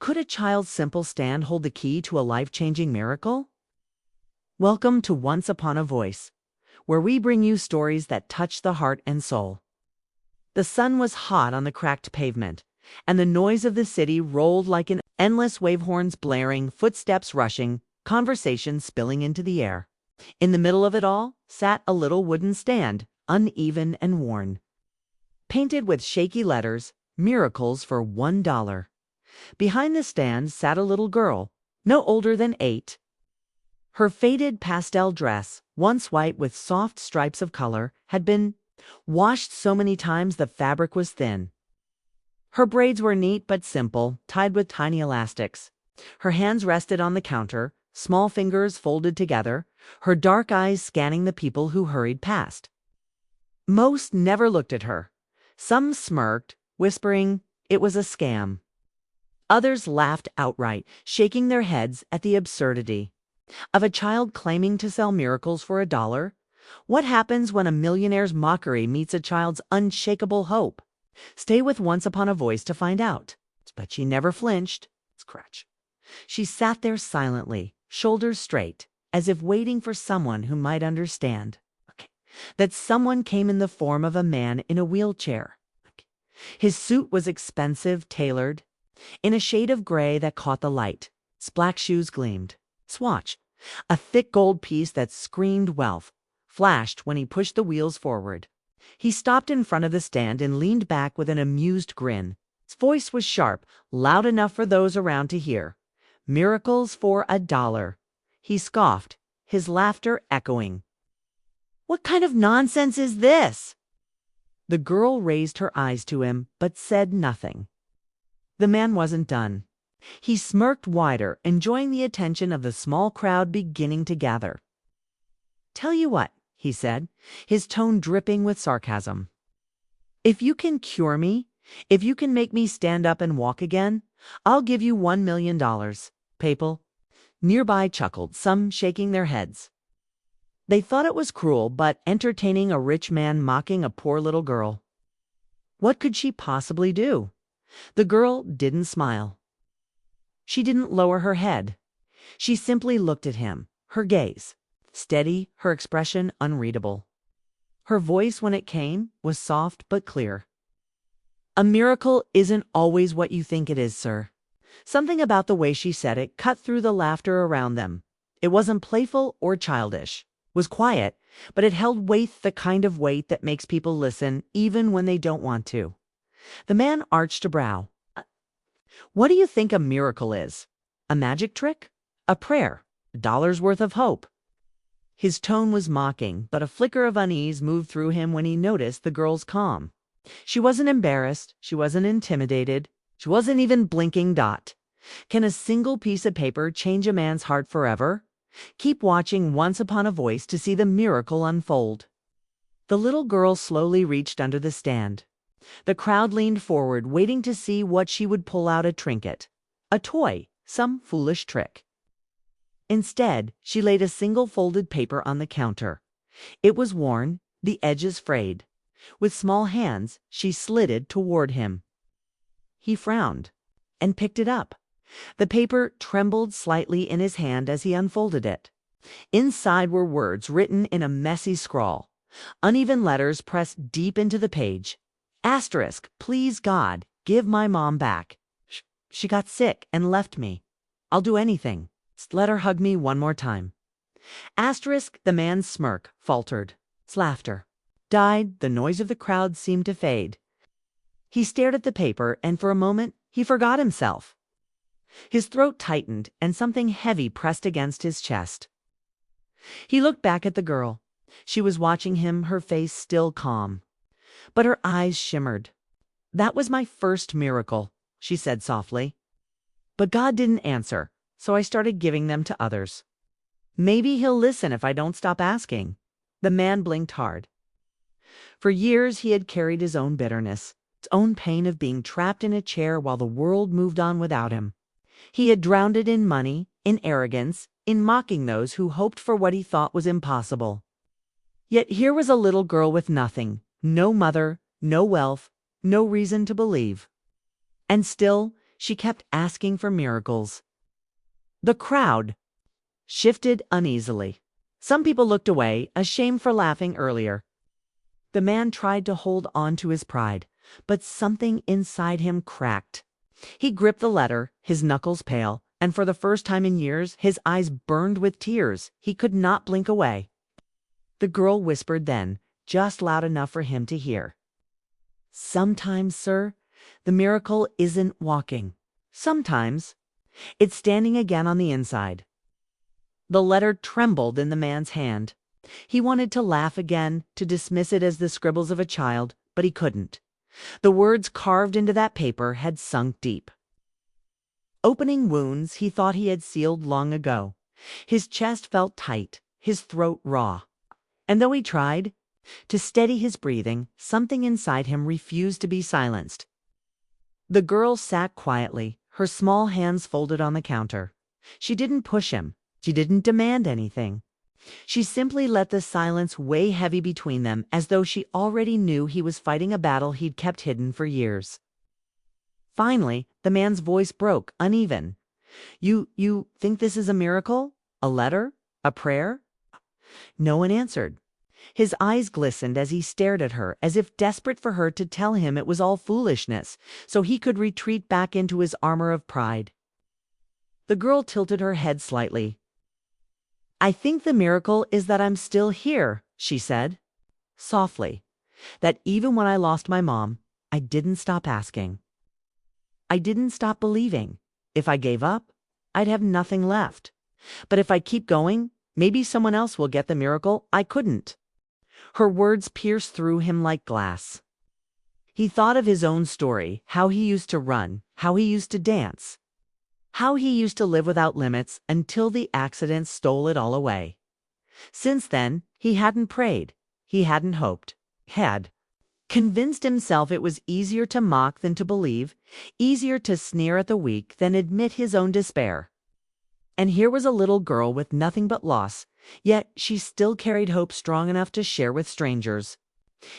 Could a child's simple stand hold the key to a life-changing miracle? Welcome to Once Upon a Voice, where we bring you stories that touch the heart and soul. The sun was hot on the cracked pavement, and the noise of the city rolled like an endless wave, horns blaring, footsteps rushing, conversations spilling into the air. In the middle of it all sat a little wooden stand, uneven and worn. Painted with shaky letters, "Miracles for $1." Behind the stand sat a little girl, no older than 8. Her faded pastel dress, once white with soft stripes of color, had been washed so many times the fabric was thin. Her braids were neat but simple, tied with tiny elastics. Her hands rested on the counter, small fingers folded together, her dark eyes scanning the people who hurried past. Most never looked at her. Some smirked, whispering it was a scam. Others laughed outright, shaking their heads at the absurdity of a child claiming to sell miracles for $1. What happens when a millionaire's mockery meets a child's unshakable hope? Stay with Once Upon a Voice to find out. But she never flinched. Scratch. She sat there silently, shoulders straight, as if waiting for someone who might understand. That someone came in the form of a man in a wheelchair. His suit was expensive, tailored, in a shade of gray that caught the light. His black shoes gleamed. Swatch, a thick gold piece that screamed wealth, flashed when he pushed the wheels forward. He stopped in front of the stand and leaned back with an amused grin. His voice was sharp, loud enough for those around to hear. "Miracles for $1." He scoffed, his laughter echoing. "What kind of nonsense is this?" The girl raised her eyes to him, but said nothing. The man wasn't done. He smirked wider, enjoying the attention of the small crowd beginning to gather. "Tell you what," he said, his tone dripping with sarcasm. "If you can cure me, if you can make me stand up and walk again, I'll give you $1 million. Papal." Nearby chuckled, some shaking their heads. They thought it was cruel, but entertaining a rich man mocking a poor little girl. What could she possibly do? The girl didn't smile. She didn't lower her head. She simply looked at him, her gaze steady, her expression unreadable. Her voice, when it came, was soft but clear. "A miracle isn't always what you think it is, sir." Something about the way she said it cut through the laughter around them. It wasn't playful or childish. It was quiet, but it held weight, the kind of weight that makes people listen even when they don't want to. The man arched a brow. "What do you think a miracle is? A magic trick? A prayer? $1 worth of hope?" His tone was mocking, but a flicker of unease moved through him when he noticed the girl's calm. She wasn't embarrassed. She wasn't intimidated. She wasn't even blinking. Can a single piece of paper change a man's heart forever? Keep watching Once Upon a Voice to see the miracle unfold. The little girl slowly reached under the stand. The crowd leaned forward, waiting to see what she would pull out, a trinket, a toy, some foolish trick. Instead, she laid a single folded paper on the counter. It was worn, the edges frayed. With small hands, she slid it toward him. He frowned and picked it up. The paper trembled slightly in his hand as he unfolded it. Inside were words written in a messy scrawl, uneven letters pressed deep into the page. Asterisk, "Please God, give my mom back. She got sick and left me. I'll do anything. Let her hug me one more time." Asterisk, the man's smirk faltered. His laughter died. The noise of the crowd seemed to fade. He stared at the paper, and for a moment he forgot himself. His throat tightened, and something heavy pressed against his chest. He looked back at the girl. She was watching him, her face still calm. But her eyes shimmered. "That was my first miracle," she said softly. "But God didn't answer, so I started giving them to others. Maybe he'll listen if I don't stop asking." The man blinked hard. For years he had carried his own bitterness, his own pain of being trapped in a chair while the world moved on without him. He had drowned it in money, in arrogance, in mocking those who hoped for what he thought was impossible. Yet here was a little girl with nothing, no mother, no wealth, no reason to believe. And still, She kept asking for miracles. The crowd shifted uneasily. Some people looked away, ashamed for laughing earlier. The man tried to hold on to his pride, but something inside him cracked. He gripped the letter, his knuckles pale, and for the first time in years, his eyes burned with tears. He could not blink away. The girl whispered then, just loud enough for him to hear. Sometimes, sir, the miracle isn't walking. Sometimes it's standing again on the inside. The letter trembled in the man's hand. He wanted to laugh again, to dismiss it as the scribbles of a child, but he couldn't. The words carved into that paper had sunk deep. Opening wounds he thought he had sealed long ago. His chest felt tight, his throat raw. And though he tried to steady his breathing, something inside him refused to be silenced. The girl sat quietly, her small hands folded on the counter. She didn't push him. She didn't demand anything. She simply let the silence weigh heavy between them, as though she already knew he was fighting a battle he'd kept hidden for years. Finally, the man's voice broke, uneven. You think this is a miracle? A letter? A prayer? No one answered. His eyes glistened as he stared at her, as if desperate for her to tell him it was all foolishness, so he could retreat back into his armor of pride. The girl tilted her head slightly. I think the miracle is that I'm still here, she said, softly. That even when I lost my mom, I didn't stop asking. I didn't stop believing. If I gave up, I'd have nothing left. But if I keep going, maybe someone else will get the miracle I couldn't. Her words pierced through him like glass. He thought of his own story, how he used to run, how he used to dance, how he used to live without limits until the accident stole it all away. Since then, he hadn't prayed, he hadn't hoped, had convinced himself it was easier to mock than to believe, easier to sneer at the weak than admit his own despair. And here was a little girl with nothing but loss, yet she still carried hope strong enough to share with strangers.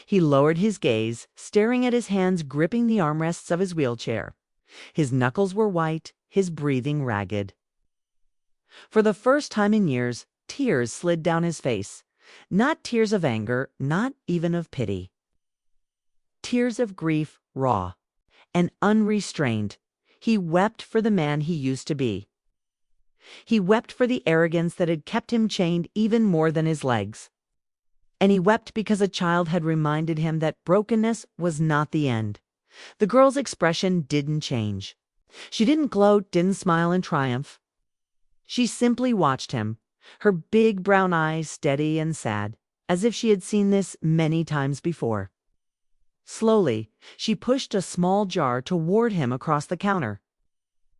He lowered his gaze, staring at his hands gripping the armrests of his wheelchair. His knuckles were white, his breathing ragged. For the first time in years, tears slid down his face. Not tears of anger, not even of pity. Tears of grief, raw and unrestrained. He wept for the man he used to be. He wept for the arrogance that had kept him chained even more than his legs. And he wept because a child had reminded him that brokenness was not the end. The girl's expression didn't change. She didn't gloat, didn't smile in triumph. She simply watched him, her big brown eyes steady and sad, as if she had seen this many times before. Slowly, she pushed a small jar toward him across the counter.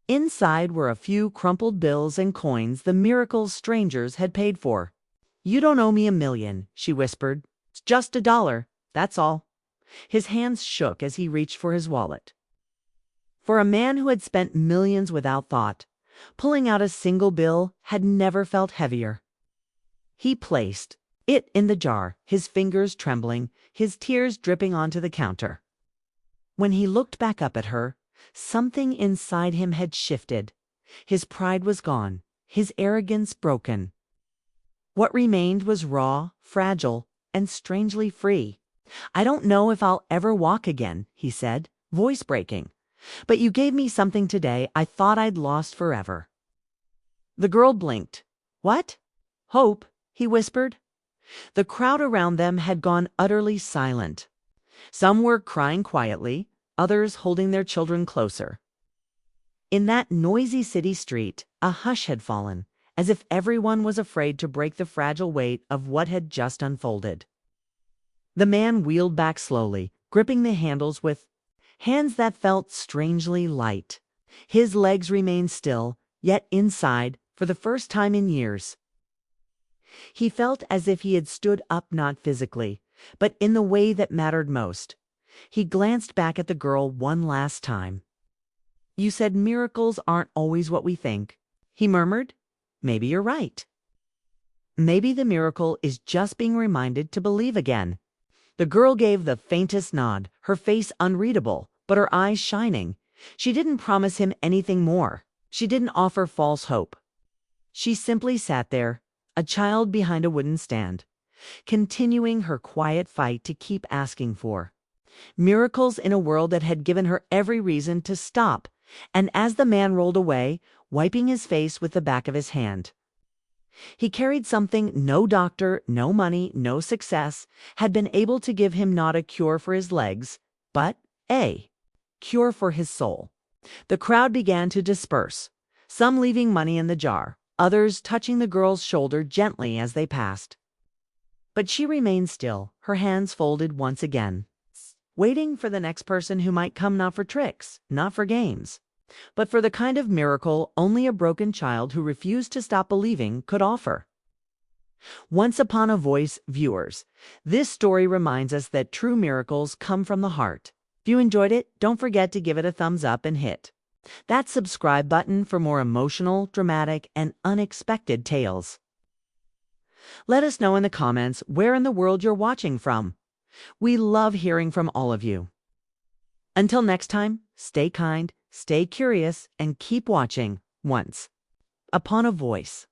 Inside were a few crumpled bills and coins the miracles strangers had paid for. You don't owe me $1 million, she whispered. It's just $1, that's all. His hands shook as he reached for his wallet. For a man who had spent millions without thought, pulling out a single bill had never felt heavier. He placed it in the jar, his fingers trembling, his tears dripping onto the counter. When he looked back up at her, something inside him had shifted. His pride was gone, his arrogance broken. What remained was raw, fragile, and strangely free. I don't know if I'll ever walk again, he said, voice breaking. But you gave me something today I thought I'd lost forever. The girl blinked. What? Hope, he whispered. The crowd around them had gone utterly silent. Some were crying quietly, others holding their children closer. In that noisy city street, a hush had fallen, as if everyone was afraid to break the fragile weight of what had just unfolded. The man wheeled back slowly, gripping the handles with hands that felt strangely light. His legs remained still, yet inside, for the first time in years, he felt as if he had stood up not physically, but in the way that mattered most. He glanced back at the girl one last time. You said miracles aren't always what we think, he murmured. Maybe you're right. Maybe the miracle is just being reminded to believe again. The girl gave the faintest nod, her face unreadable, but her eyes shining. She didn't promise him anything more. She didn't offer false hope. She simply sat there, a child behind a wooden stand, continuing her quiet fight to keep asking for miracles in a world that had given her every reason to stop. And as the man rolled away, wiping his face with the back of his hand, he carried something no doctor, no money, no success had been able to give him. Not a cure for his legs, but a cure for his soul. The crowd began to disperse, some leaving money in the jar, others touching the girl's shoulder gently as they passed. But she remained still, her hands folded once again, waiting for the next person who might come, not for tricks, not for games, but for the kind of miracle only a broken child who refused to stop believing could offer. Once Upon a Voice viewers, this story reminds us that true miracles come from the heart. If you enjoyed it, don't forget to give it a thumbs up and hit that subscribe button for more emotional, dramatic, and unexpected tales. Let us know in the comments where in the world you're watching from. We love hearing from all of you. Until next time, stay kind, stay curious, and keep watching Once Upon a Voice.